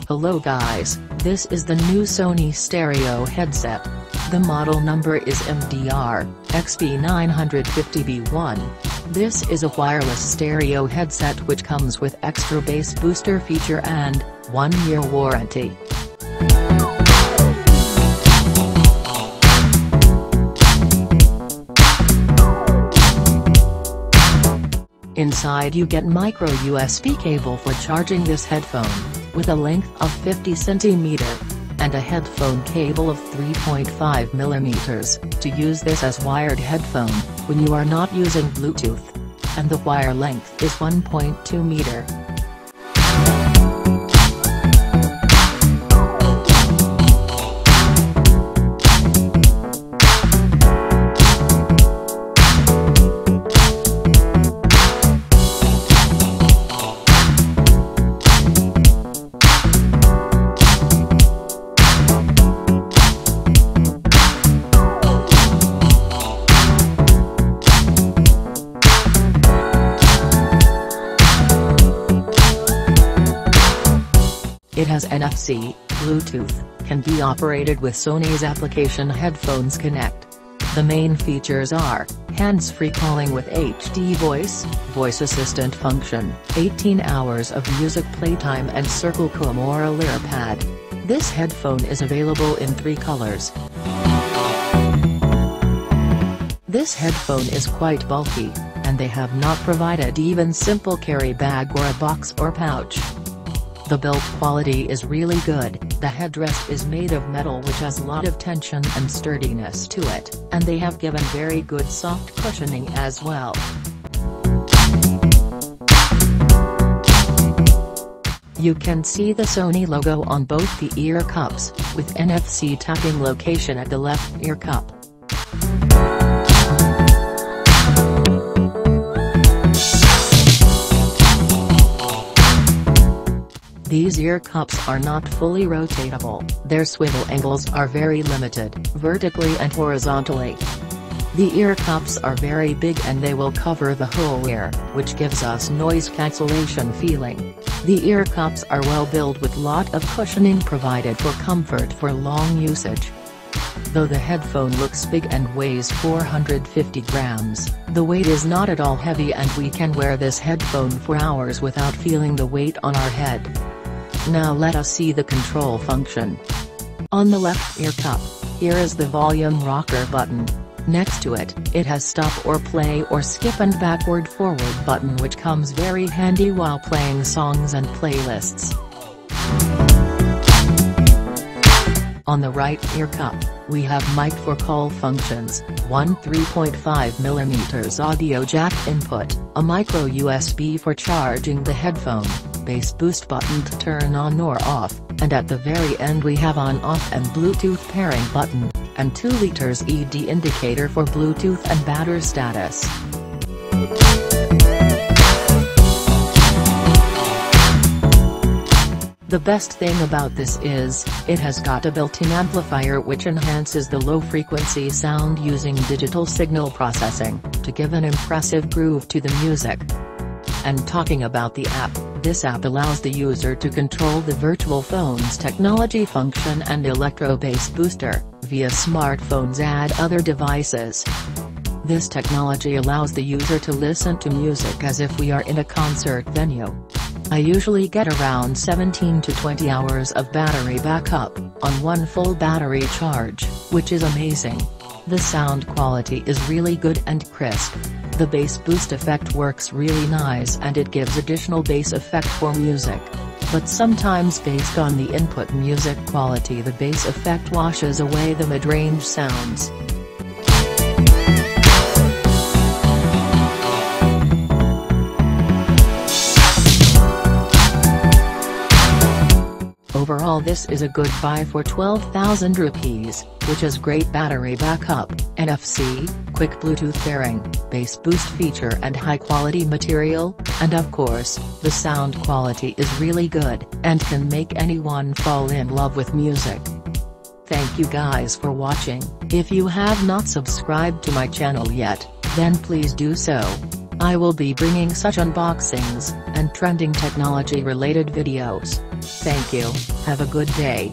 Hello guys, this is the new Sony stereo headset. The model number is MDR-XB950B1. This is a wireless stereo headset which comes with extra bass booster feature and 1-year warranty. Inside you get micro USB cable for charging this headphone, with a length of 50 cm, and a headphone cable of 3.5 mm, to use this as wired headphone, when you are not using Bluetooth. And the wire length is 1.2 meter. It has NFC, Bluetooth, can be operated with Sony's application Headphones Connect. The main features are, hands-free calling with HD voice, voice assistant function, 18 hours of music playtime and Circle Comb or a Lyre pad. This headphone is available in 3 colors. This headphone is quite bulky, and they have not provided even simple carry bag or a box or pouch. The build quality is really good. The headrest is made of metal which has a lot of tension and sturdiness to it, and they have given very good soft cushioning as well. You can see the Sony logo on both the ear cups, with NFC tapping location at the left ear cup. These ear cups are not fully rotatable, their swivel angles are very limited, vertically and horizontally. The ear cups are very big and they will cover the whole ear, which gives us noise cancellation feeling. The ear cups are well built with lot of cushioning provided for comfort for long usage. Though the headphone looks big and weighs 450 grams, the weight is not at all heavy and we can wear this headphone for hours without feeling the weight on our head. Now let us see the control function. On the left ear cup, here is the volume rocker button. Next to it, it has stop or play or skip and backward forward button which comes very handy while playing songs and playlists. On the right ear cup, we have mic for call functions, one 3.5mm audio jack input, a micro USB for charging the headphone, bass boost button to turn on or off, and at the very end we have on-off and Bluetooth pairing button, and 2 liters ED indicator for Bluetooth and battery status. The best thing about this is, it has got a built-in amplifier which enhances the low-frequency sound using digital signal processing, to give an impressive groove to the music. And talking about the app, this app allows the user to control the virtual phone's technology function and electro bass booster, via smartphones and other devices. This technology allows the user to listen to music as if we are in a concert venue. I usually get around 17 to 20 hours of battery backup, on one full battery charge, which is amazing. The sound quality is really good and crisp. The bass boost effect works really nice and it gives additional bass effect for music. But sometimes based on the input music quality the bass effect washes away the mid-range sounds. Overall this is a good buy for 12,000 rupees, which is great battery backup, NFC, quick Bluetooth pairing, bass boost feature and high quality material, and of course, the sound quality is really good, and can make anyone fall in love with music. Thank you guys for watching. If you have not subscribed to my channel yet, then please do so. I will be bringing such unboxings and trending technology related videos. Thank you, have a good day.